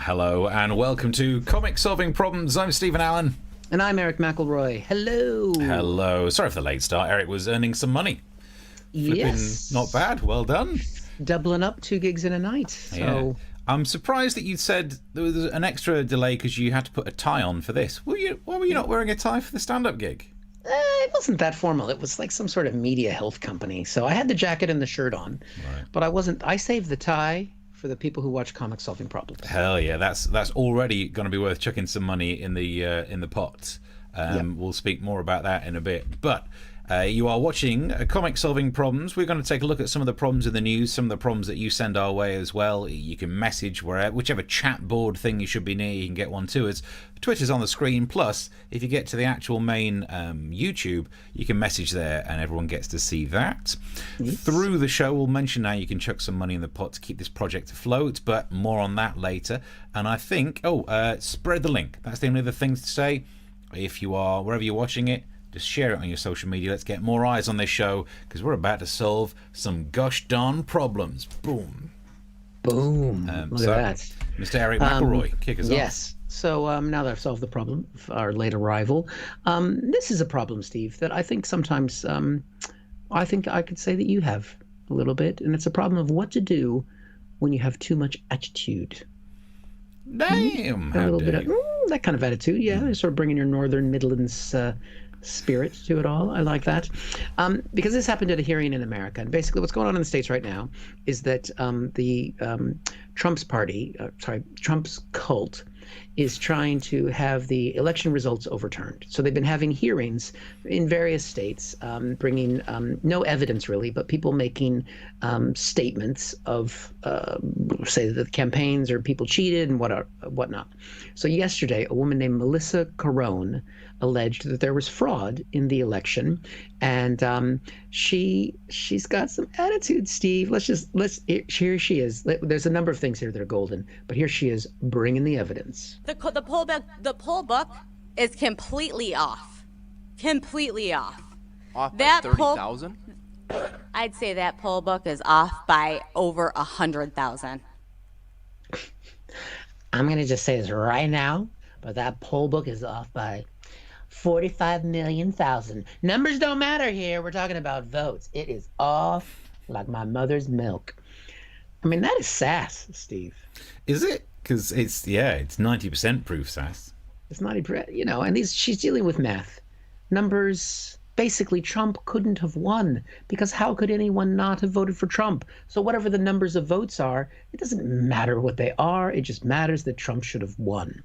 Hello and welcome to Comic Solving Problems. I'm Stephen Allen. And I'm Eric McElroy. Hello. Hello. Sorry for the late start. Eric was earning some money. Yes. Not bad. Well done. Doubling up 2 gigs in a night. So. Yeah. I'm surprised that you said there was an extra delay because you had to put a tie on for this. Why were you not wearing a tie for the stand-up gig? It wasn't that formal. It was like some sort of media health company. So I had the jacket and the shirt on. Right. But I saved the tie for the people who watch Comic Solving Problems. Hell yeah, that's already going to be worth chucking some money in the pot. Yep. We'll speak more about that in a bit. But you are watching Comic Solving Problems. We're going to take a look at some of the problems in the news, some of the problems that you send our way as well. You can message whichever chat board thing you should be near, you can get one to us. Twitter's on the screen. Plus, if you get to the actual main YouTube, you can message there and everyone gets to see that. Yes. Through the show, we'll mention how you can chuck some money in the pot to keep this project afloat, but more on that later. And I think, spread the link. That's the only other thing to say. If you are, wherever you're watching it, just share it on your social media. Let's get more eyes on this show because we're about to solve some gosh darn problems. Boom. Boom. Look at that. Mr. Eric McElroy, kick us off. Yes. So now that I've solved the problem of our late arrival, this is a problem, Steve, that I think sometimes I think I could say that you have a little bit, and it's a problem of what to do when you have too much attitude. Damn. A little bit of that kind of attitude, yeah. Sort of bringing your Northern Midlands spirit to it all. I like that. Because this happened at a hearing in America. And basically what's going on in the States right now is that Trump's cult is trying to have the election results overturned. So they've been having hearings in various states, bringing no evidence really, but people making statements of, say that the campaigns or people cheated and whatnot. So yesterday, a woman named Melissa Carone alleged that there was fraud in the election, and she's got some attitude, Steve. Here she is. There's a number of things here that are golden, but here she is bringing the evidence. The poll book is completely off. Completely off. Off by 30,000? I'd say that poll book is off by over 100,000. I'm going to just say this right now, but that poll book is off by 45 million thousand. Numbers don't matter here. We're talking about votes. It is off like my mother's milk. I mean, that is sass, Steve. Is it? Because it's 90% proof sass. It's 90%, and she's dealing with math. Numbers. Basically, Trump couldn't have won because how could anyone not have voted for Trump? So whatever the numbers of votes are, it doesn't matter what they are. It just matters that Trump should have won.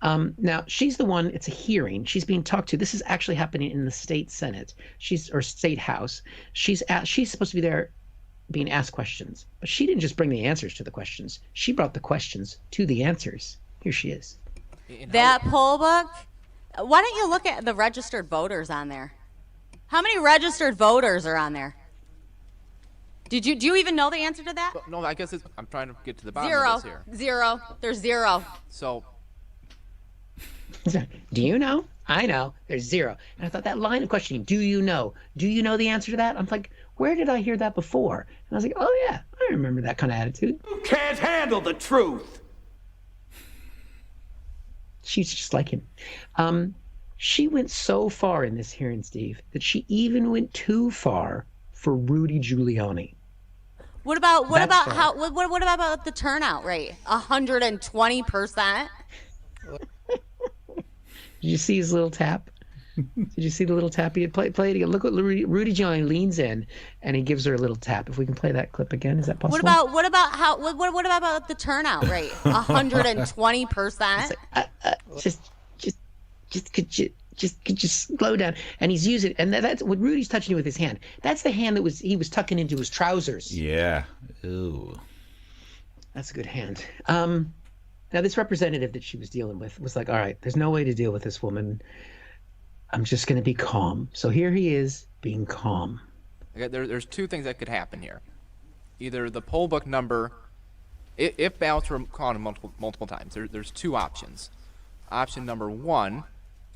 Now, she's the one, it's a hearing. She's being talked to. This is actually happening in the state Senate, or state house. She's supposed to be there being asked questions, but she didn't just bring the answers to the questions. She brought the questions to the answers. Here she is. That poll book, why don't you look at the registered voters on there? How many registered voters are on there? Do you even know the answer to that? No, I guess I'm trying to get to the bottom of this here. Zero. There's zero. So. Do you know? I know. There's zero. And I thought that line of questioning, do you know? Do you know the answer to that? I'm like, where did I hear that before? And I was like, oh yeah, I remember that kind of attitude. You can't handle the truth. She's just like him. She went so far in this hearing, Steve, that she even went too far for Rudy Giuliani. What about the turnout rate? 120%. Did you see his little tap? Did you see the little tap? Play it again. Look what Rudy Giuliani leans in and he gives her a little tap. If we can play that clip again, is that possible? What about the turnout rate? 120%. Could you slow down? And he's using, and that's what Rudy's touching you with his hand. That's the hand he was tucking into his trousers. Yeah. Ooh. That's a good hand. Now this representative that she was dealing with was like, all right, there's no way to deal with this woman. I'm just going to be calm. So here he is being calm. Okay, there's two things that could happen here. Either the poll book number, if ballots were counted multiple times, there's two options. Option number one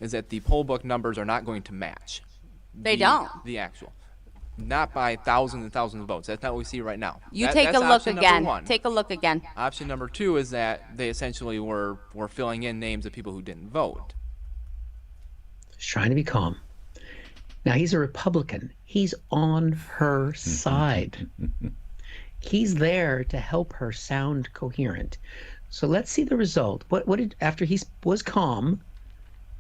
is that the poll book numbers are not going to match. They don't. The actual. not by thousands and thousands of votes. That's not what we see right now. You That- take a that's look option again. number one. Take a look again. Option number two is that they essentially were filling in names of people who didn't vote. He's trying to be calm. Now, he's a Republican. He's on her side. He's there to help her sound coherent. So let's see the result. What did, after he was calm,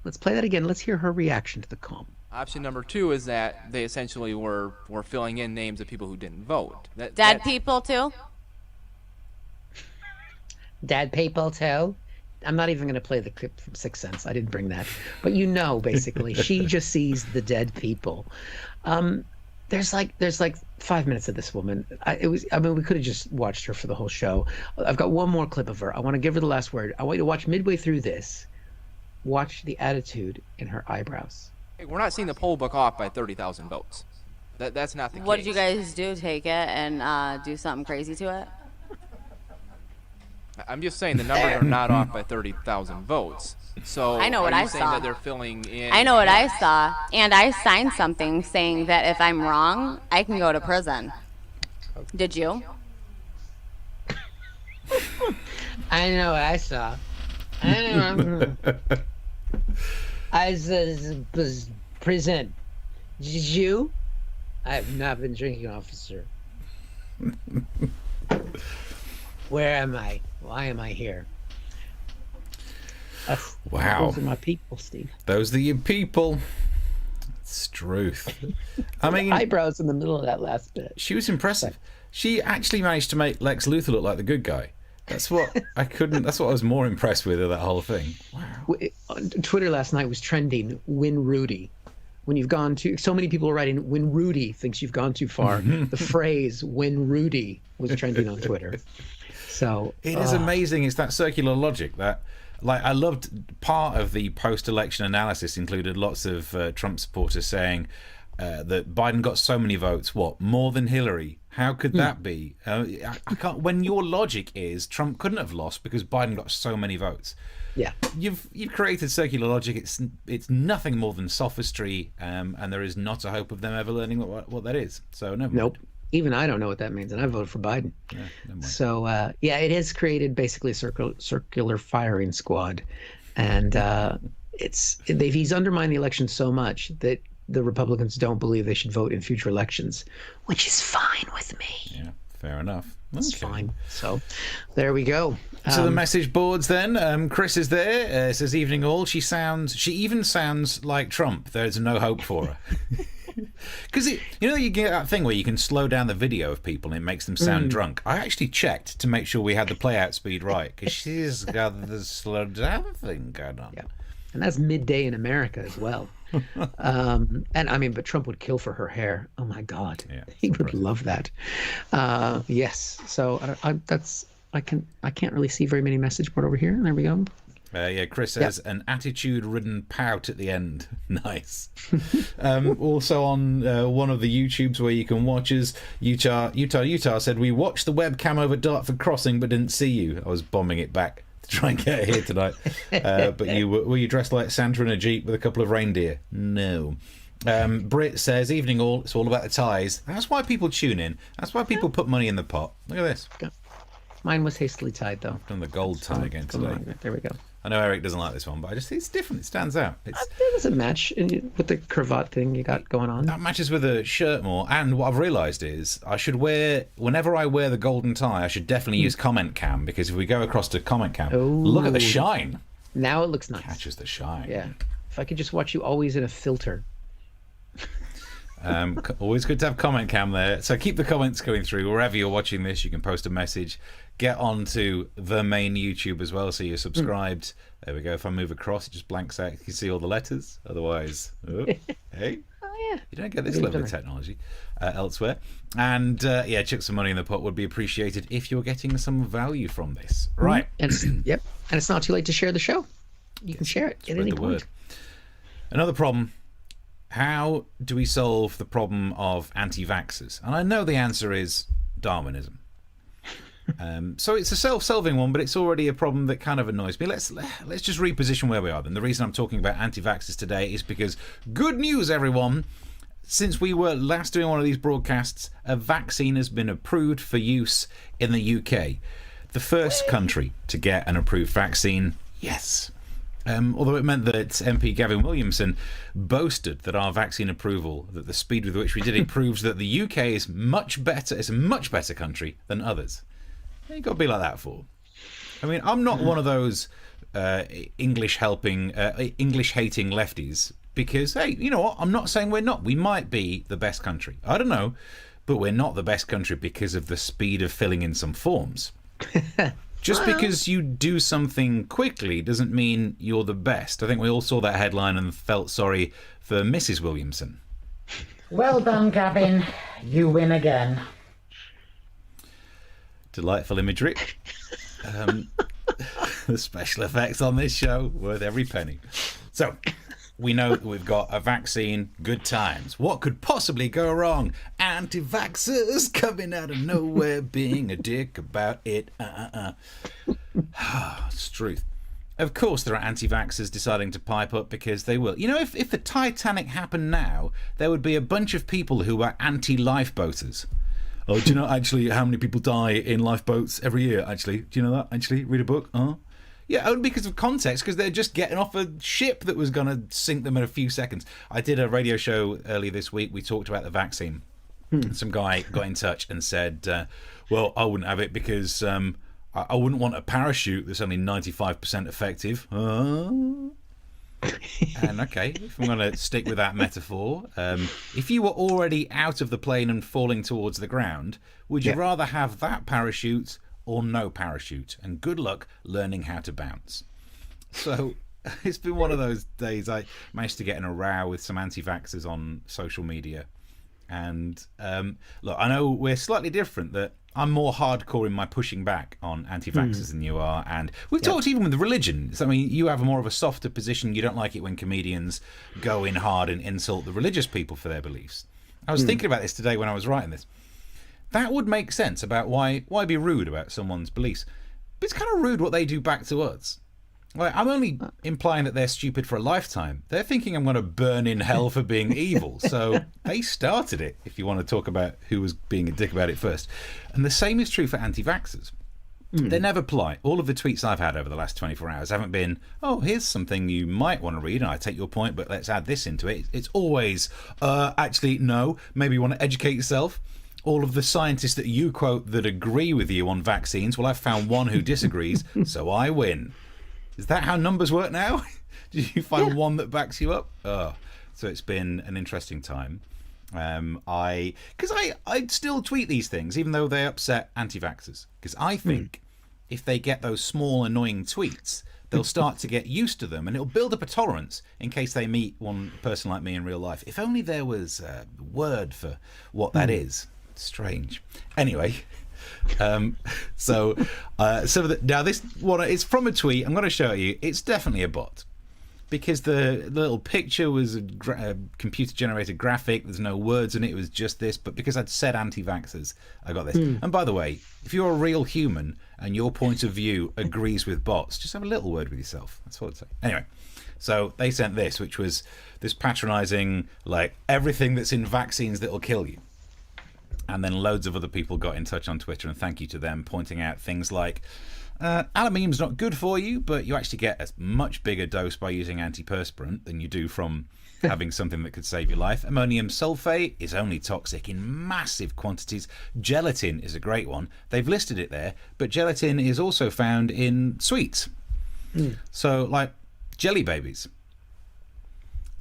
let's play that again. Let's hear her reaction to the calm. Option number two is that they essentially were filling in names of people who didn't vote. Dead people too. Dead people too. I'm not even going to play the clip from Sixth Sense. I didn't bring that. But basically, she just sees the dead people. There's like 5 minutes of this woman. We could have just watched her for the whole show. I've got one more clip of her. I want to give her the last word. I want you to watch midway through this. Watch the attitude in her eyebrows. We're not seeing the poll book off by 30,000 votes. That's not the case. What did you guys do? Take it and do something crazy to it? I'm just saying the numbers are not off by 30,000 votes. So I know what are you I saying saw. that they're filling in? I know what I saw, and I signed something saying that if I'm wrong, I can go to prison. Did you? I know what I saw. I was prison. Did you? I have not been drinking, officer. Where am I? Why am I here? Wow. Those are my people, Steve. Those are your people. It's truth. I mean, Eyebrows in the middle of that last bit. she was impressive. She actually managed to make Lex Luthor look like the good guy. That's what that's what I was more impressed with of that whole thing. Wow. On Twitter last night was trending, "Win Rudy." When you've gone too, so many people are writing, "When Rudy thinks you've gone too far." The phrase "When Rudy" was trending on Twitter. So It is amazing. It's that circular logic that, like, I loved part of the post-election analysis included lots of Trump supporters saying that Biden got so many votes. What, more than Hillary? How could that be? I can't. When your logic is Trump couldn't have lost because Biden got so many votes. yeah. You've created circular logic. It's nothing more than sophistry, and there is not a hope of them ever learning what that is. So no. Nope. Even I don't know what that means, and I voted for Biden. Yeah, never mind. So it has created basically a circular firing squad, and he's undermined the election so much that the Republicans don't believe they should vote in future elections, which is fine with me. Yeah, fair enough. It's Okay. fine. So there we go. So the message boards then. Chris is there. Says evening all. She even sounds like Trump. There's no hope for her. Because you get that thing where you can slow down the video of people and it makes them sound drunk. I actually checked to make sure we had the play out speed right because she's got the slow down thing going on. Yeah. And that's midday in America as well. But Trump would kill for her hair. Oh my God, Yeah, he would love that. Yes. So I can't really see very many message board over here. There we go. Chris says an attitude-ridden pout at the end. Nice. Also on one of the YouTubes where you can watch us, Utah said, we watched the webcam over Dartford Crossing but didn't see you. I was bombing it back to try and get here tonight. But were you dressed like Santa in a Jeep with a couple of reindeer? No. Britt says, evening all, it's all about the ties. That's why people tune in. That's why people put money in the pot. Look at this. Mine was hastily tied though. I've done the gold tie again today. There we go. I know Eric doesn't like this one, but it's different. It stands out. It doesn't match with the cravat thing you got going on. That matches with a shirt more. And what I've realised is whenever I wear the golden tie, I should definitely use comment cam, because if we go across to comment cam, look at the shine. Now it looks nice. Catches the shine. Yeah. If I could just watch you always in a filter. Always good to have comment cam there. So keep the comments going through. Wherever you're watching this, you can post a message. Get onto the main YouTube as well, so you're subscribed. There we go. If I move across, it just blanks out. You can see all the letters. Otherwise, hey. Oh yeah. You don't get this level of technology elsewhere. And chuck some money in the pot would be appreciated if you're getting some value from this. Right. And it's not too late to share the show. You can share it at any point. Another problem. How do we solve the problem of anti-vaxxers? And I know the answer is Darwinism. So it's a self-solving one, but it's already a problem that kind of annoys me. Let's just reposition where we are then. The reason I'm talking about anti-vaxxers today is because good news, everyone. since we were last doing one of these broadcasts, a vaccine has been approved for use in the UK. The first country to get an approved vaccine, yes. Although it meant that MP Gavin Williamson boasted that our vaccine approval, that the speed with which we did it, proves that the UK is much better. It's a much better country than others. You've got to be like that for. I mean, I'm not one of those English-hating lefties because, hey, you know what? I'm not saying we're not. We might be the best country. I don't know. But we're not the best country because of the speed of filling in some forms. Just because you do something quickly doesn't mean you're the best. I think we all saw that headline and felt sorry for Mrs. Williamson. Well done, Gavin. You win again. Delightful imagery. The special effects on this show worth every penny. So, we know that we've got a vaccine, good times. What could possibly go wrong? Anti-vaxxers coming out of nowhere being a dick about it. It's truth. Of course there are anti-vaxxers deciding to pipe up because they will. You know, if the Titanic happened now, there would be a bunch of people who are anti-lifeboaters. Oh, do you know actually how many people die in lifeboats every year, actually? Do you know that, actually? Read a book? Yeah, only because of context, because they're just getting off a ship that was going to sink them in a few seconds. I did a radio show earlier this week. We talked about the vaccine. Some guy got in touch and said, well, I wouldn't have it because I wouldn't want a parachute that's only 95% effective. And okay, if I'm going to stick with that metaphor, if you were already out of the plane and falling towards the ground, would you rather have that parachute or no parachute? And good luck learning how to bounce. So it's been one of those days. I managed to get in a row with some anti-vaxxers on social media. And look, I know we're slightly different, that I'm more hardcore in my pushing back on anti-vaxxers than you are. And we've talked even with religion. I mean, you have more of a softer position. You don't like it when comedians go in hard and insult the religious people for their beliefs. I was thinking about this today when I was writing this. That would make sense about why be rude about someone's beliefs. But it's kind of rude what they do back to us. Like, I'm only implying that they're stupid for a lifetime. They're thinking I'm going to burn in hell for being evil. So they started it, if you want to talk about who was being a dick about it first. And the same is true for anti-vaxxers. They're never polite. All of the tweets I've had over the last 24 hours haven't been, oh, here's something you might want to read, and I take your point, but let's add this into it. It's always, actually, no, maybe you want to educate yourself. All of the scientists that you quote that agree with you on vaccines, well, I've found one who disagrees, so I win. Is that how numbers work now? Did you find one that backs you up? Oh, so it's been an interesting time. I still tweet these things, even though they upset anti-vaxxers. Because I think if they get those small, annoying tweets, they'll start to get used to them, and it'll build up a tolerance in case they meet one person like me in real life. If only there was a word for what that is. Strange. Anyway, now this one is from a tweet. I'm going to show you. It's definitely a bot, because the little picture was a computer generated graphic. There's no words in it. It was just this. But because I'd said anti-vaxxers, I got this. And by the way, if you're a real human and your point of view agrees with bots, just have a little word with yourself. That's what I'd say. Anyway, so they sent this, which was this patronizing, like, everything that's in vaccines that'll kill you. And then loads of other people got in touch on Twitter, and thank you to them, pointing out things like, aluminium's not good for you, but you actually get a much bigger dose by using antiperspirant than you do from having something that could save your life. Ammonium sulfate is only toxic in massive quantities. Gelatin is a great one. They've listed it there, but gelatin is also found in sweets. So, like, jelly babies.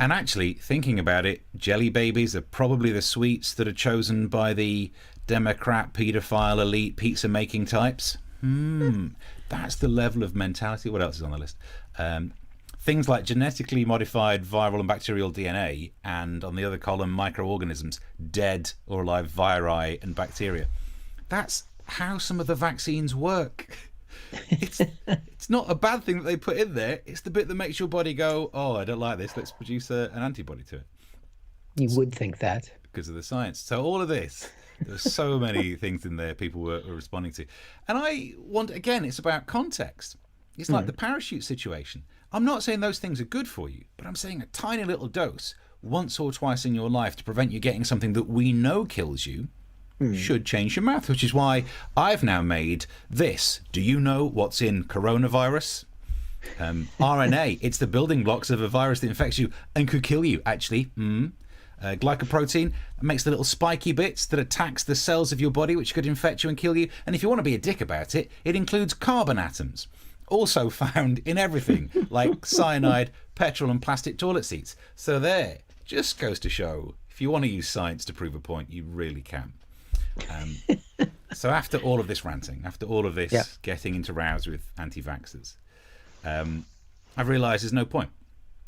And actually, thinking about it, jelly babies are probably the sweets that are chosen by the Democrat, paedophile, elite pizza-making types. That's the level of mentality. What else is on the list? Things like genetically modified viral and bacterial DNA, and on the other column, microorganisms, dead or alive viri and bacteria. That's how some of the vaccines work. It's not a bad thing that they put in there. It's the bit that makes your body go, oh, I don't like this, let's produce an antibody to it. You would think that. Because of the science. So all of this, there's so many things in there people were responding to. And I want, again, it's about context. It's like the parachute situation. I'm not saying those things are good for you, but I'm saying a tiny little dose once or twice in your life to prevent you getting something that we know kills you should change your math, which is why I've now made this. Do you know what's in coronavirus? RNA. It's the building blocks of a virus that infects you and could kill you, actually. Glycoprotein makes the little spiky bits that attacks the cells of your body, which could infect you and kill you. And if you want to be a dick about it, it includes carbon atoms, also found in everything, like cyanide, petrol, and plastic toilet seats. So there, just goes to show, if you want to use science to prove a point, you really can. So after all of this ranting, after all of this getting into rows with anti-vaxxers, I've realised there's no point.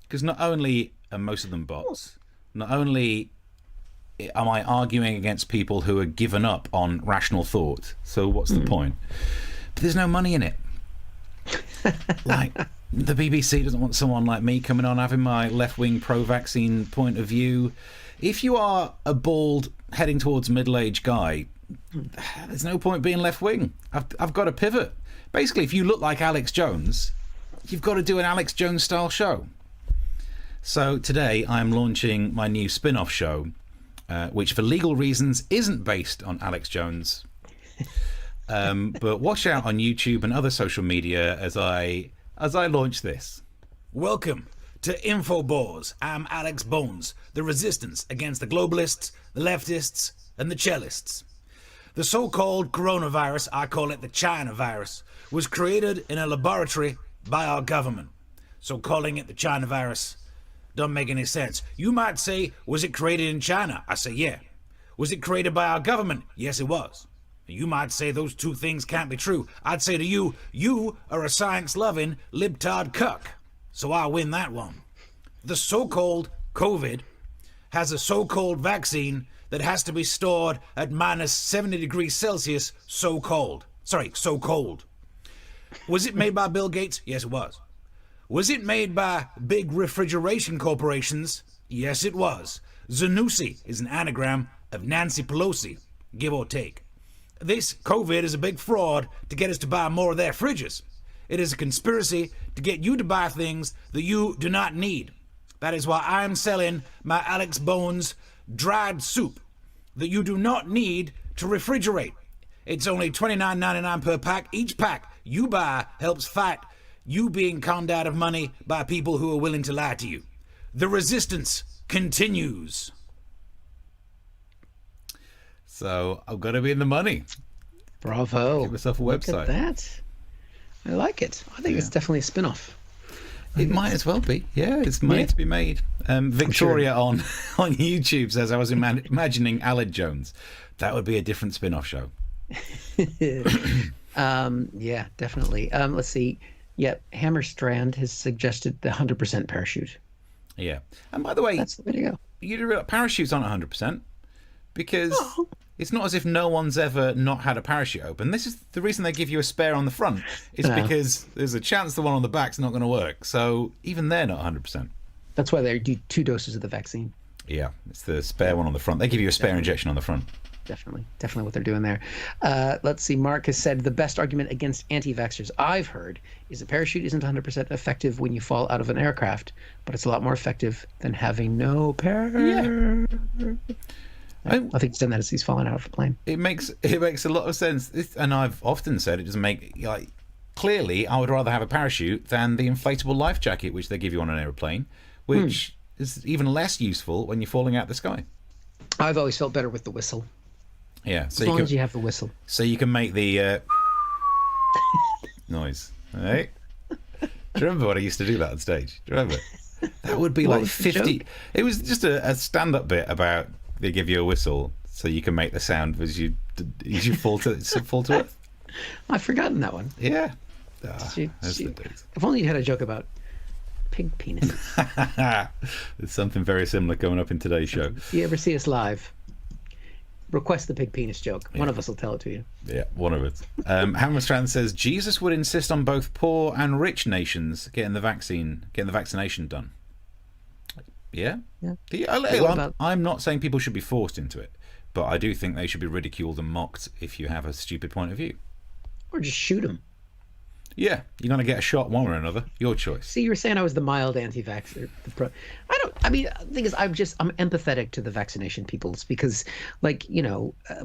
Because not only are most of them bots, not only am I arguing against people who are given up on rational thought, so what's the point? But there's no money in it. Like, the BBC doesn't want someone like me coming on having my left-wing pro-vaccine point of view. If you are a bald, heading towards middle-aged guy, there's no point being left-wing. I've got to pivot. Basically, if you look like Alex Jones, you've got to do an Alex Jones-style show. So today I'm launching my new spin-off show, which for legal reasons isn't based on Alex Jones. But watch out on YouTube and other social media as I launch this. Welcome to Infobores. I'm Alex Bones, the resistance against the globalists, the leftists, and the cellists. The so-called coronavirus, I call it the China virus, was created in a laboratory by our government. So calling it the China virus don't make any sense. You might say, was it created in China? I say, yeah. Was it created by our government? Yes, it was. You might say those two things can't be true. I'd say to you, you are a science-loving libtard cuck. So I win that one. The so-called COVID has a so-called vaccine that has to be stored at minus 70 degrees Celsius, so cold. Was it made by Bill Gates? Yes, it was. Was it made by big refrigeration corporations? Yes, it was. Zanussi is an anagram of Nancy Pelosi, give or take. This COVID is a big fraud to get us to buy more of their fridges. It is a conspiracy to get you to buy things that you do not need. That is why I'm selling my Alex Bones dried soup that you do not need to refrigerate. It's only $29.99 per pack. Each pack you buy helps fight you being conned out of money by people who are willing to lie to you. The resistance continues. So I've got to be in the money. Bravo. Give myself a Look website. at that. I like it. I think it's definitely a spin-off. It might as well be. Yeah, it's money to be made. Victoria on YouTube says, I was imagining Aled Jones. That would be a different spin-off show. Yeah, definitely. Let's see. Yep, Hammerstrand has suggested the 100% parachute. Yeah. And by the way, That's the way to go. you do realize parachutes aren't 100% because it's not as if no one's ever not had a parachute open. This is the reason they give you a spare on the front. It's because there's a chance the one on the back's not going to work. So even they're not 100%. That's why they do 2 doses of the vaccine. Yeah, it's the spare one on the front. They give you a spare injection on the front. Definitely what they're doing there. Let's see. Mark has said the best argument against anti-vaxxers I've heard is a parachute isn't 100% effective when you fall out of an aircraft, but it's a lot more effective than having no I think he's done that as he's fallen out of a plane. It makes a lot of sense, and I've often said it doesn't make clearly I would rather have a parachute than the inflatable life jacket which they give you on an airplane, which is even less useful when you're falling out the sky. I've always felt better with the whistle. Yeah, so As long as you have the whistle. So you can make the noise. Right? Do you remember when I used to do that on stage? Do you remember? That would be like 50. It was just a stand-up bit about they give you a whistle so you can make the sound as you fall to earth. I've forgotten that one. Yeah. If only you had a joke about pig penis. There's something very similar coming up in today's show. If you ever see us live, request the pig penis joke. One of us will tell it to you. Yeah, one of us. Hammerstrand says Jesus would insist on both poor and rich nations getting the vaccination done. Yeah. I'm not saying people should be forced into it, but I do think they should be ridiculed and mocked if you have a stupid point of view. Or just shoot them. Yeah, you're going to get a shot one or another. Your choice. See, you were saying I was the mild anti-vaxxer. I mean, the thing is, I'm empathetic to the vaccination peoples because, like,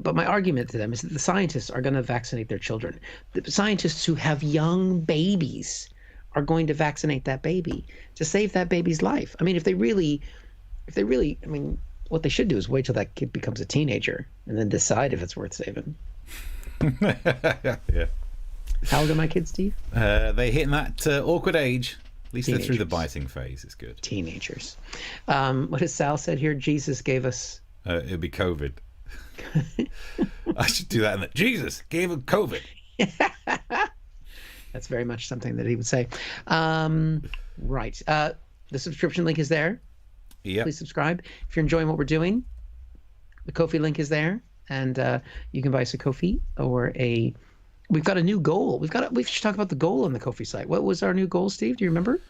but my argument to them is that the scientists are going to vaccinate their children. The scientists who have young babies are going to vaccinate that baby to save that baby's life. I mean, if they really, I mean, what they should do is wait till that kid becomes a teenager and then decide if it's worth saving. Yeah. How old are my kids, Steve? They're hitting that awkward age. At least they're through the Teenagers. biting phase. It's good. Teenagers. What has Sal said here? Jesus gave us... It'll be COVID. I should do that. Jesus gave him COVID. That's very much something that he would say. Right. The subscription link is there. Yep. Please subscribe. If you're enjoying what we're doing, the Ko-fi link is there. And you can buy us a Ko-fi or a... We've got a new goal. We should talk about the goal on the Ko-fi site. What was our new goal, Steve? Do you remember?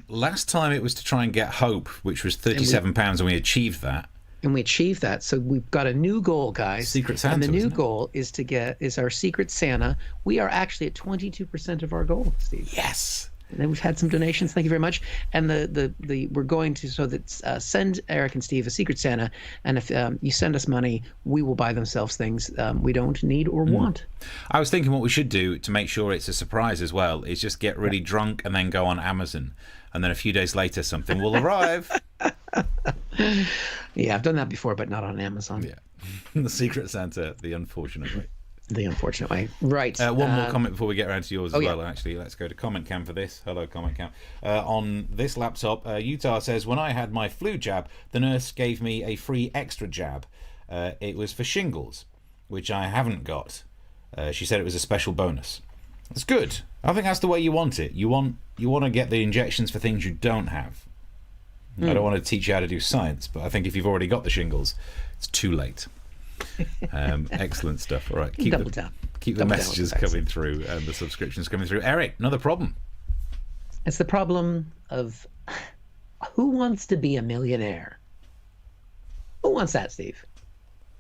Last time it was to try and get Hope, which was £37, and we achieved that. And we achieved that. So we've got a new goal, guys. Secret Santa. And the new isn't it? goal is our Secret Santa. We are actually at 22% of our goal, Steve. Yes. And then we've had some donations. Thank you very much. And we're going to send Eric and Steve a Secret Santa. And if you send us money, we will buy themselves things we don't need or want. I was thinking what we should do to make sure it's a surprise as well is just get really drunk and then go on Amazon. And then a few days later, something will arrive. Yeah, I've done that before, but not on Amazon. Yeah. The Secret Santa, the unfortunate way. The unfortunate way. Right. One more comment before we get around to yours as yeah. well, actually. Let's go to Comment Cam for this. Hello, Comment Cam. On this laptop, Utah says, when I had my flu jab, the nurse gave me a free extra jab. It was for shingles, which I haven't got. She said it was a special bonus. That's good. I think that's the way you want it. You want to get the injections for things you don't have. I don't want to teach you how to do science, but I think if you've already got the shingles, it's too late. Excellent stuff. All right, keep the messages coming through and the subscriptions coming through. Eric, another problem. It's the problem of who wants to be a millionaire? Who wants that, Steve?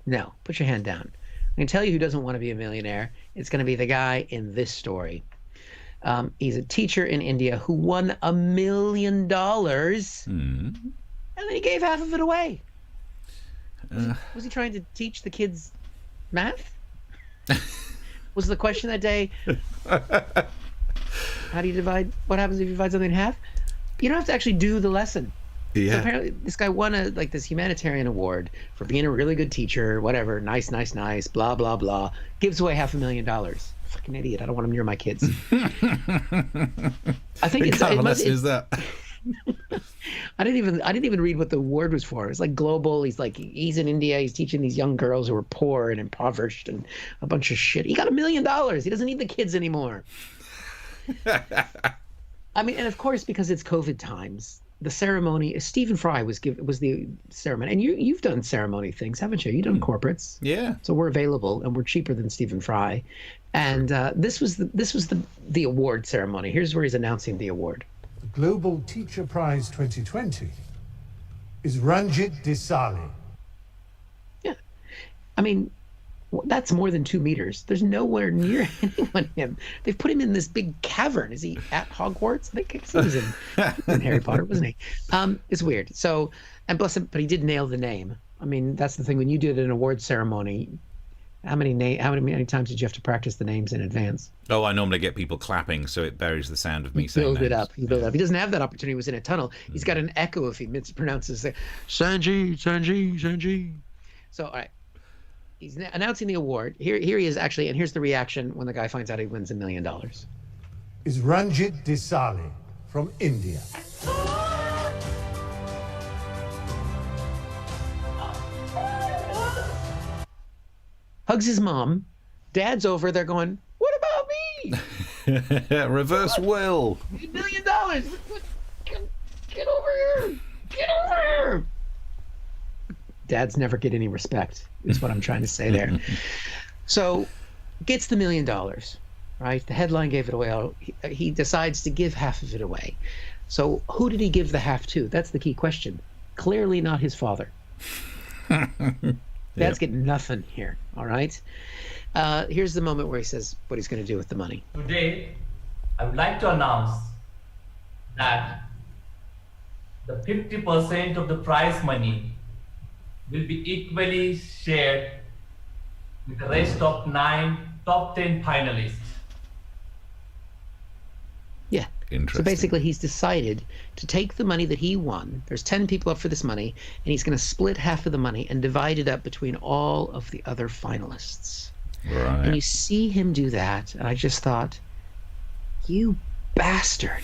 No, put your hand down. I can tell you who doesn't want to be a millionaire. It's going to be the guy in this story. He's a teacher in India who won $1 million, and then he gave half of it away. Was he trying to teach the kids math? Was the question that day, how do you divide? What happens if you divide something in half? You don't have to actually do the lesson. Yeah. So apparently, this guy won this humanitarian award for being a really good teacher. Whatever, nice, blah blah blah. Gives away $500,000. Fucking idiot! I don't want him near my kids. I think What kind of lesson is that? I didn't even read what the award was for. It's like global. He's in India. He's teaching these young girls who are poor and impoverished and a bunch of shit. He got $1 million. He doesn't need the kids anymore. I mean, and of course, because it's COVID times, the ceremony. Stephen Fry was the ceremony, and you've done ceremony things, haven't you? You've done corporates. Yeah. So we're available, and we're cheaper than Stephen Fry. And this was the award ceremony. Here's where he's announcing the award. The Global Teacher Prize 2020 is Ranjit Desali. Yeah. I mean, that's more than 2 meters. There's nowhere near anyone him. They've put him in this big cavern. Is he at Hogwarts? I think he was in Harry Potter, wasn't he? It's weird. So, and bless him, but he did nail the name. I mean, that's the thing. When you did an award ceremony, how many times did you have to practice the names in advance? Oh, I normally get people clapping, so it buries the sound of me saying Build it names. up. He doesn't have that opportunity. He was in a tunnel. He's got an echo if he mispronounces it. Sanji. So, all right. He's announcing the award. Here he is, actually, and here's the reaction when the guy finds out he wins $1 million. Is Ranjit Desali from India. Hugs his mom. Dad's over there going, what about me? Reverse will. $1 million. Get over here. Get over here. Dads never get any respect, is what I'm trying to say there. So, gets the $1 million, right? The headline gave it away. He decides to give half of it away. So, who did he give the half to? That's the key question. Clearly not his father. Dad's getting nothing here, all right? Here's the moment where he says what he's going to do with the money. Today, I would like to announce that the 50% of the prize money will be equally shared with the rest of 9 top 10 finalists. Yeah. So Interesting. basically, he's decided to take the money that he won. There's 10 people up for this money, and he's going to split half of the money and divide it up between all of the other finalists. Right. And you see him do that, and I just thought, you bastard.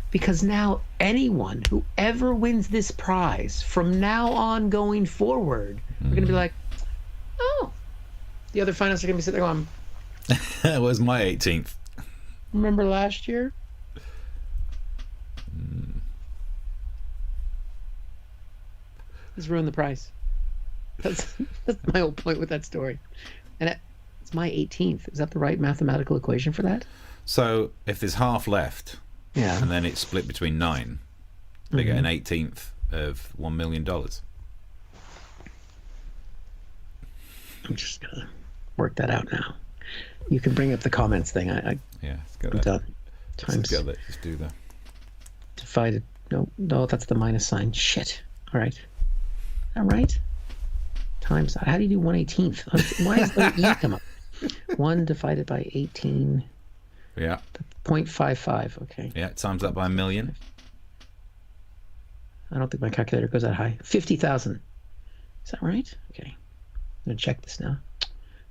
Because now anyone who ever wins this prize from now on going forward, we're going to be like, oh, the other finalists are going to be sitting there going, That was my 18th. remember last year? Let's ruin the prize. That's my whole point with that story. And it's my 18th. Is that the right mathematical equation for that? So if there's half left, Yeah. and then it's split between 9, they get an 18th of $1 million. I'm just going to work that out now. You can bring up the comments thing. Yeah, let's get I'm that. done. Let's Times get that. Just do that. divided. No, that's the minus sign. Shit. All right. All right. Times. How do you do 1/18? Why does the E come up? 1 divided by 18. Yeah. 0.55. Okay. Yeah. Times that by a million. I don't think my calculator goes that high. 50,000. Is that right? Okay. I'm gonna check this now.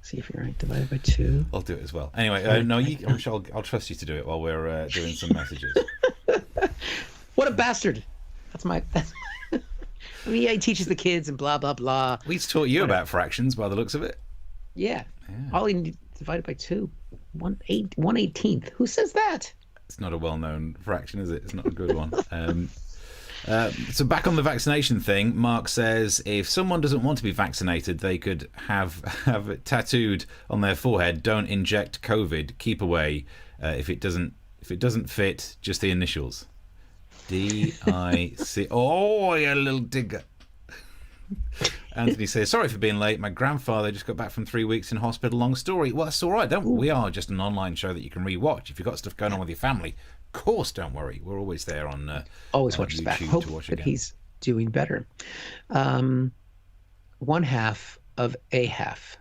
See if you're right. Divided by 2. I'll do it as well. Anyway, no, I'm sure I'll trust you to do it while we're doing some messages. What a bastard! That's I mean, yeah, he teaches the kids and blah blah blah. We taught you about fractions by the looks of it. Yeah. All he needs divided by 2. 1/18th. Who says that? It's not a well-known fraction, is it? It's not a good one. So back on the vaccination thing, Mark says if someone doesn't want to be vaccinated, they could have it tattooed on their forehead. Don't inject COVID. Keep away. If it doesn't fit, just the initials. DIC. Oh, you little digger. Anthony says, sorry for being late. My grandfather just got back from 3 weeks in hospital. Long story. Well, that's all right. We are just an online show that you can re-watch. If you've got stuff going on with your family, of course, don't worry. We're always there on always on watch us back. YouTube Hope to watch that again. he's doing better. 1/2 of a half.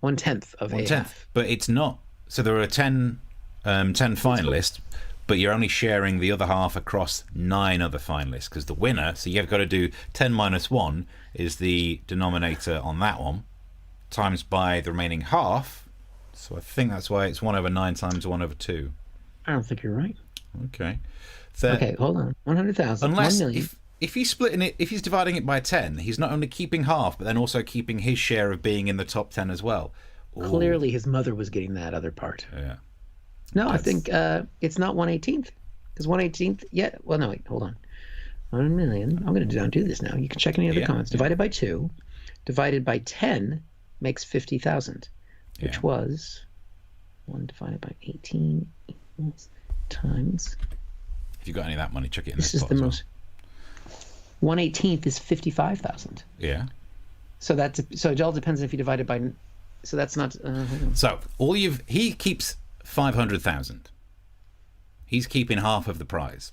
1/10 of a half. But it's not. So there are 10 finalists, but you're only sharing the other half across 9 other finalists because the winner, so you've got to do 10 minus 1 is the denominator on that one, times by the remaining half. So I think that's why it's 1/9 times 1/2. I don't think you're right. Okay. Okay, hold on. 100,000. Unless 1 million. if he's splitting it, if he's dividing it by 10, he's not only keeping half, but then also keeping his share of being in the top 10 as well. Ooh. Clearly, his mother was getting that other part. Yeah. No, I think it's not 1/18th. Because 1/18th, yeah. Well, no, wait, hold on. 1 million. I'm going to do this now. You can check any other comments. Divided by 2, divided by 10 makes 50,000, which was 1 divided by 18 equals times. If you've got any of that money, chuck it in This this is pot the as well. most. 1/18th is 55,000. Yeah. So it all depends if you divide it by. So that's not. So he keeps 500,000. He's keeping half of the prize.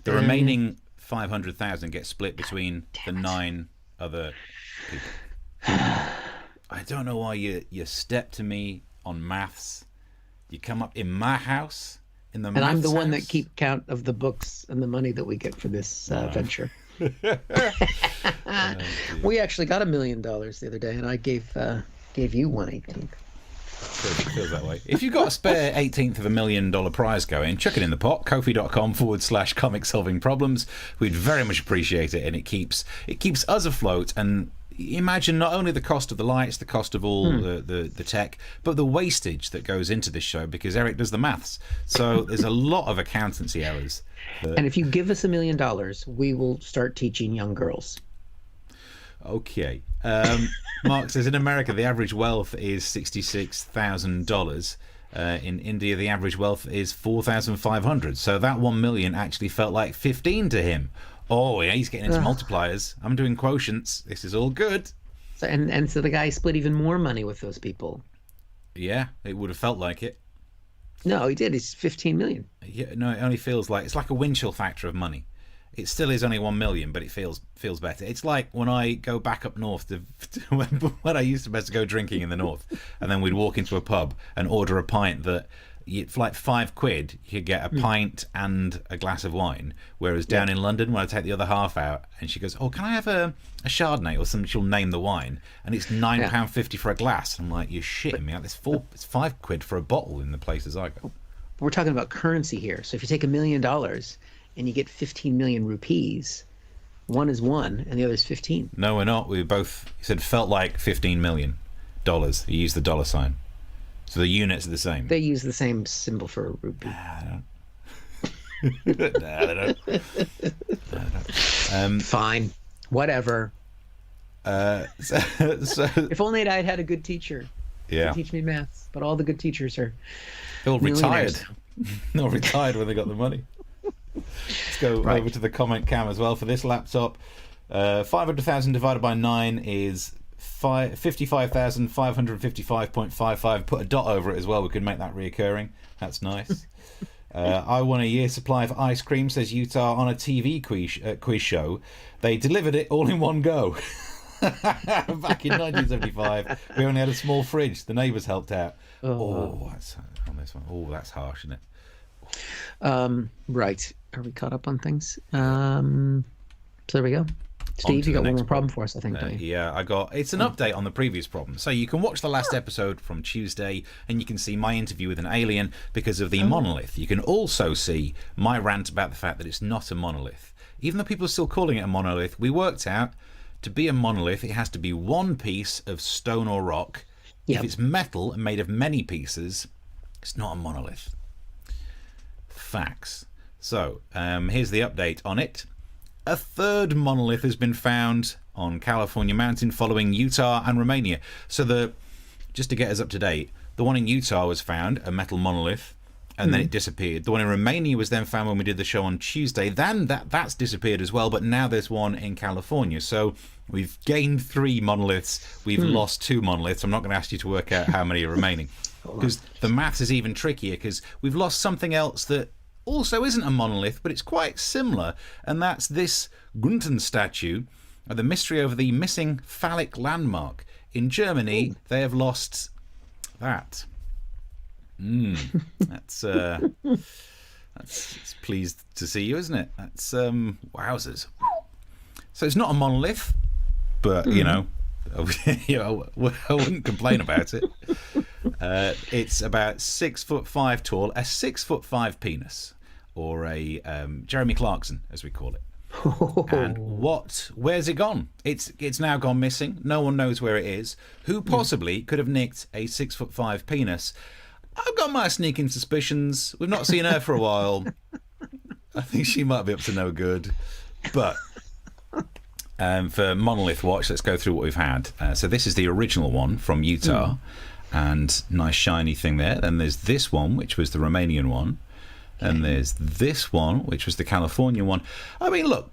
The remaining 500,000 gets split between the 9 other people. I don't know why you step to me on maths. You come up in my house in the. And I'm the one house. that keep count of the books and the money that we get for this venture. We actually got $1 million the other day, and I gave you 1/18th. Feels that way. If you've got a spare 18th of $1 million prize going, chuck it in the pot. Kofi.com/comic solving problems. We'd very much appreciate it, and it keeps us afloat. And imagine not only the cost of the lights, the cost of all the tech, but the wastage that goes into this show because Eric does the maths. So there's a lot of accountancy errors. And if you give us $1 million, we will start teaching young girls. Okay. Mark says in America the average wealth is $66,000. In India the average wealth is 4,500. So that 1 million actually felt like 15 to him. Oh yeah, he's getting into multipliers. I'm doing quotients. This is all good. So, and so the guy split even more money with those people. Yeah, it would have felt like it. No, he did. He's 15 million. Yeah, no, it only feels like it's like a Winchell factor of money. It still is only 1 million, but it feels better. It's like when I go back up north to when I used to best go drinking in the north, and then we'd walk into a pub and order a pint that for like £5 you could get a pint and a glass of wine. Whereas down in London, when I take the other half out, and she goes, "Oh, can I have a Chardonnay or something?" She'll name the wine, and it's £9.50 for a glass. I'm like, you're shitting me out. It's £5 for a bottle in the places I go. We're talking about currency here. So if you take $1 million and you get 15 million rupees, one is 1 and the other is 15. No, we're not. We both said felt like $15 million. You use the dollar sign. So the units are the same. They use the same symbol for a rupee. I don't. No, they don't. Fine. Whatever. So If only I had had a good teacher yeah, to teach me maths. But all the good teachers are they're all retired. millionaires. They're all retired when they got the money. Let's go over to the comment cam as well for this laptop. 500,000 divided by 9 is 55,555.55. Put a dot over it as well. We could make that reoccurring. That's nice. I won a year's supply of ice cream, says Utah, on a TV quiz show. They delivered it all in one go. Back in 1975, we only had a small fridge. The neighbours helped out. That's on this one. Oh, that's harsh, isn't it? Right. Are we caught up on things? So there we go. Steve, you got one more problem for us, I think, don't you? Yeah, it's an update on the previous problem. So you can watch the last episode from Tuesday, and you can see my interview with an alien because of the monolith. You can also see my rant about the fact that it's not a monolith. Even though people are still calling it a monolith, we worked out to be a monolith, it has to be one piece of stone or rock. Yep. If it's metal and made of many pieces, it's not a monolith. Facts. So here's the update on it. A third monolith has been found on California mountain following Utah and Romania. So just to get us up to date, the one in Utah was found, a metal monolith, and then it disappeared. The one in Romania was then found when we did the show on Tuesday. Then that's disappeared as well, but now there's one in California. So we've gained 3 monoliths. We've lost 2 monoliths. I'm not going to ask you to work out how many are remaining, because the maths is even trickier, because we've lost something else that also isn't a monolith, but it's quite similar, and that's this Drunken statue, the mystery over the missing phallic landmark. In Germany, they have lost that. That's it's pleased to see you, isn't it? That's wowzers. So it's not a monolith, but you know, I wouldn't complain about it. It's about 6'5" tall, a 6'5" penis, or a Jeremy Clarkson, as we call it. And where's it gone? It's now gone missing. No one knows where it is. Who possibly could have nicked a 6'5" penis? I've got my sneaking suspicions. We've not seen her for a while. I think she might be up to no good. But for Monolith Watch, let's go through what we've had. So this is the original one from Utah, and nice shiny thing there. Then there's this one, which was the Romanian one. And there's this one, which was the California one. I mean, look,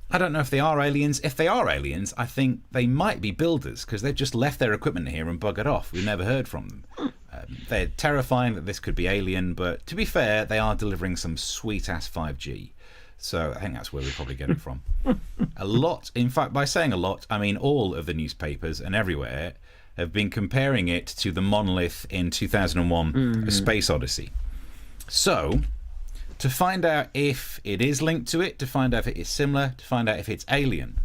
I don't know if they are aliens. If they are aliens, I think they might be builders, because they've just left their equipment here and buggered off. We've never heard from them. They're terrifying that this could be alien, but to be fair, they are delivering some sweet-ass 5G. So I think that's where we probably get it from. A lot, in fact, by saying a lot, I mean all of the newspapers and everywhere have been comparing it to the monolith in 2001, A Space Odyssey. So, to find out if it is linked to it, to find out if it is similar, to find out if it's alien,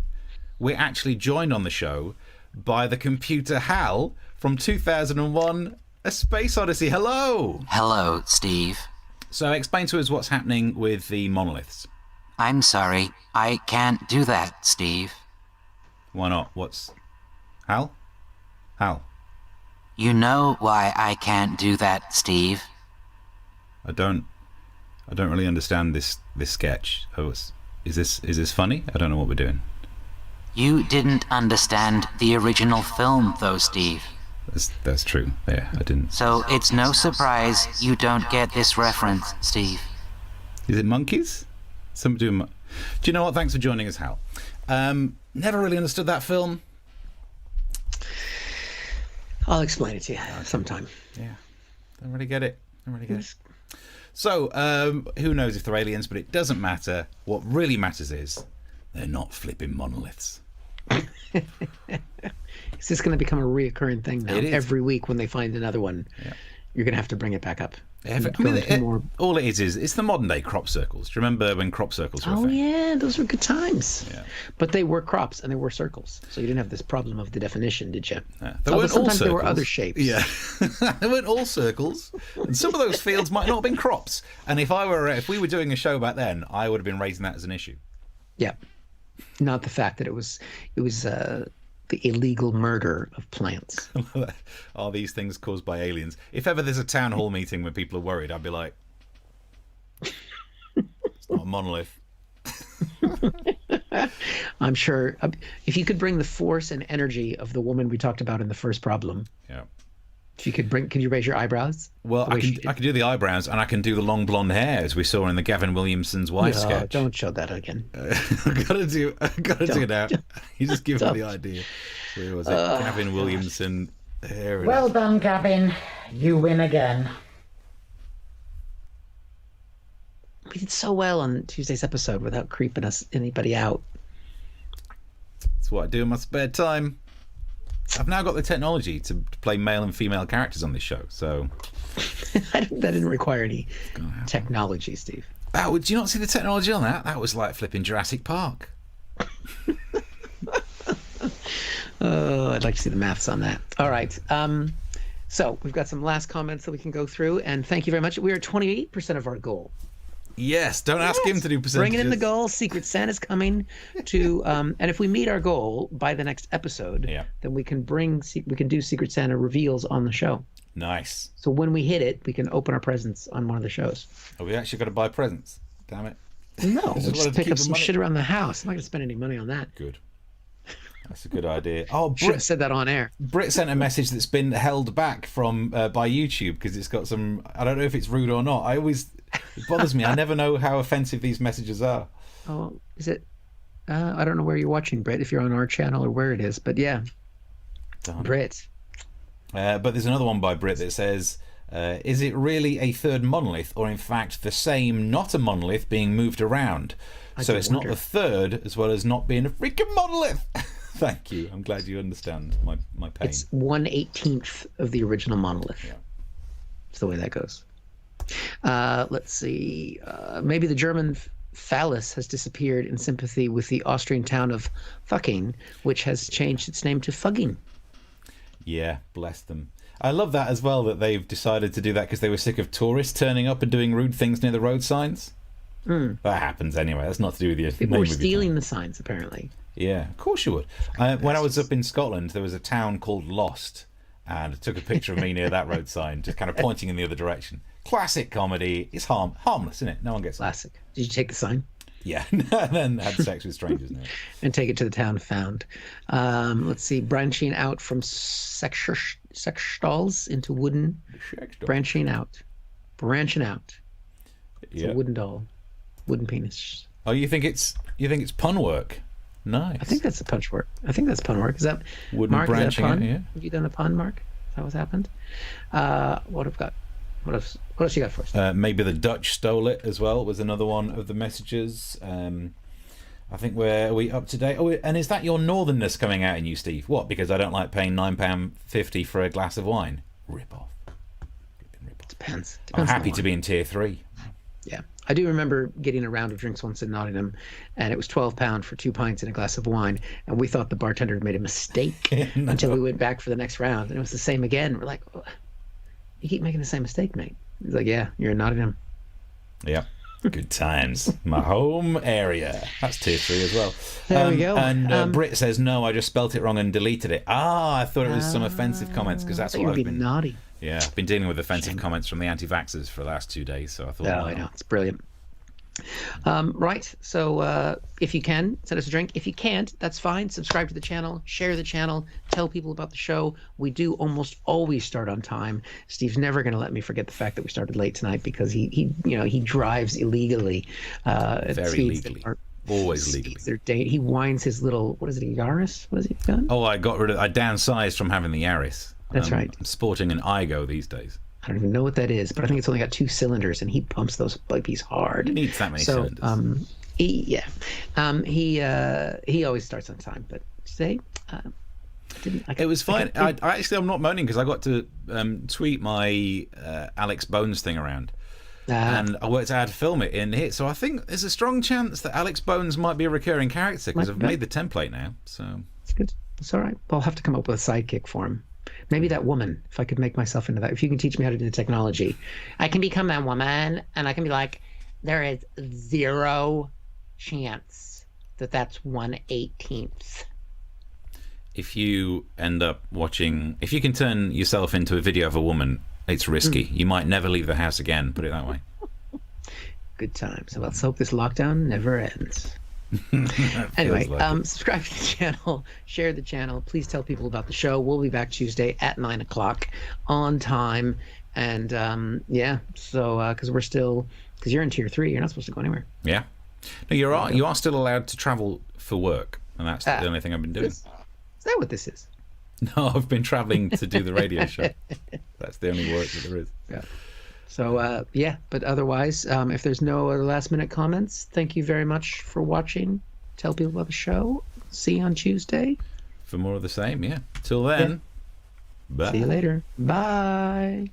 we're actually joined on the show by the computer Hal from 2001, A Space Odyssey. Hello! Hello, Steve. So explain to us what's happening with the monoliths. I'm sorry, I can't do that, Steve. Why not? Hal? Hal? You know why I can't do that, Steve. I don't really understand this sketch. Is this funny? I don't know what we're doing. You didn't understand the original film, though, Steve. That's true. Yeah, I didn't. So it's no surprise you don't get this reference, Steve. Is it monkeys? Some doing. Do you know what? Thanks for joining us, Hal. Never really understood that film. I'll explain it to you sometime. Yeah, don't really get it. Don't really get it. So, who knows if they're aliens, but it doesn't matter. What really matters is they're not flipping monoliths. Is this going to become a reoccurring thing now? It is. Every week when they find another one, you're going to have to bring it back up. All it is it's the modern day crop circles. Do you remember when crop circles were a Oh, thing? yeah, those were good times. Yeah. But they were crops and they were circles. So you didn't have this problem of the definition, did you? Yeah. Sometimes there were other shapes. Yeah. They weren't all circles. And some of those fields might not have been crops. And if we were doing a show back then, I would have been raising that as an issue. Yeah. Not the fact that it was the illegal murder of plants. Are these things caused by aliens? If ever there's a town hall meeting where people are worried, I'd be like, it's not a monolith. I'm sure if you could bring the force and energy of the woman we talked about in the first problem. Yeah. If you could can you raise your eyebrows? Well, I can do the eyebrows and I can do the long blonde hair as we saw in the Gavin Williamson's wife sketch. Don't show that again. I gotta do it now. You just give me the idea. Where was it? Gavin Williamson. There it Well is. done, Gavin. You win again. We did so well on Tuesday's episode without creeping anybody out. That's what I do in my spare time. I've now got the technology to play male and female characters on this show, so That didn't require any technology, Steve. Did you not see the technology on that? That was like flipping Jurassic Park. I'd like to see the maths on that. All right. So we've got some last comments that we can go through, and thank you very much. We are 28% of our goal. Yes, don't ask him to do percentages. Bringing in the goal. Secret Santa's coming to, and if we meet our goal by the next episode, then we can do Secret Santa reveals on the show. Nice. So when we hit it, we can open our presents on one of the shows. Oh, we actually got to buy presents. Damn it. No, we'll just pick up some money. shit around the house. I'm not going to spend any money on that. Good. That's a good idea. Oh, Should have said that on air. Brit sent a message that's been held back from by YouTube because it's got some. I don't know if it's rude or not. It bothers me. I never know how offensive these messages are. Oh, is it? I don't know where you're watching, Brit. If you're on our channel or where it is, but yeah, Brit. But there's another one by Brit that says, "Is it really a third monolith, or in fact the same, not a monolith, being moved around? So it's not the third, as well as not being a freaking monolith." Thank you. I'm glad you understand my pain. It's 1/18 of the original monolith. Yeah. That's the way that goes. Let's see. Maybe the German phallus has disappeared in sympathy with the Austrian town of Fucking, which has changed its name to Fugging. Yeah, bless them. I love that as well, that they've decided to do that because they were sick of tourists turning up and doing rude things near the road signs. That happens anyway. That's not to do with your People were stealing the signs, apparently. Yeah, of course you would. When I was up in Scotland, there was a town called Lost, and I took a picture of me near that road sign, just kind of pointing in the other direction. Classic comedy. It's harmless, isn't it? No one gets classic. Did you take the sign? Yeah, and then had sex with strangers. No. And take it to the town found. Let's see. Branching out from sex stalls into wooden. Branching out. It's a wooden doll. Wooden penis. Oh, you think it's pun work? Nice. I think that's a punch work. I think that's pun work. Is that wooden Mark? branching? Is that a pun? Yeah. Have you done a pun, Mark? Is that what's happened? What have got? What else you got for us? Maybe the Dutch stole it as well. Was another one of the messages. I think are we up to date? Oh, and is that your northernness coming out in you, Steve? What? Because I don't like paying £9.50 for a glass of wine. Rip off. Depends I'm happy to be in tier 3. Yeah, I do remember getting a round of drinks once in Nottingham, and it was £12 for 2 pints and a glass of wine, and we thought the bartender had made a mistake until we went back for the next round, and it was the same again. We're like, oh, you keep making the same mistake, mate. He's like, yeah, you're in Nottingham. Yep. Good times. My home area. That's tier 3 as well. There we go. And Brit says, no, I just spelt it wrong and deleted it. I thought it was some offensive comments, because that's what I've been... naughty. Yeah, I've been dealing with offensive comments from the Antivaxxers for the last 2 days, so I thought... Oh, I know. It's brilliant. Right, so if you can, send us a drink. If you can't, that's fine. Subscribe to the channel, share the channel, tell people about the show. We do almost always start on time. Steve's never going to let me forget the fact that we started late tonight, because he drives illegally. Very legally. Always legally. He winds his little, what is it, a Yaris? What has he done? Oh, I downsized from having the Yaris. That's right. I'm sporting an Igo these days. I don't even know what that is, but I think it's only got 2 cylinders, and he pumps those babies hard. He needs that many so, cylinders. He always starts on time, but today, it was fine. I'm not moaning because I got to tweet my Alex Bones thing around. And I worked out how to film it in here. So I think there's a strong chance that Alex Bones might be a recurring character because I've made the template now. So it's good. It's all right. I'll have to come up with a sidekick for him. Maybe that woman, if I could make myself into that. If you can teach me how to do the technology, I can become that woman, and I can be like, there is 0 chance that that's 1/18th. If you end up watching, if you can turn yourself into a video of a woman, it's risky. You might never leave the house again, put it that way. Good times. Well, let's hope this lockdown never ends. Anyway, subscribe to the channel, share the channel. Please tell people about the show. We'll be back Tuesday at 9 o'clock on time. And so because you're in tier 3, you're not supposed to go anywhere. Yeah. No, you are still allowed to travel for work, and that's the only thing I've been doing. Is that what this is? No, I've been traveling to do the radio show. That's the only work that there is. Yeah. So, but otherwise, if there's no other last-minute comments, thank you very much for watching. Tell people about the show. See you on Tuesday. For more of the same, yeah. Till then, bye. See you later. Bye.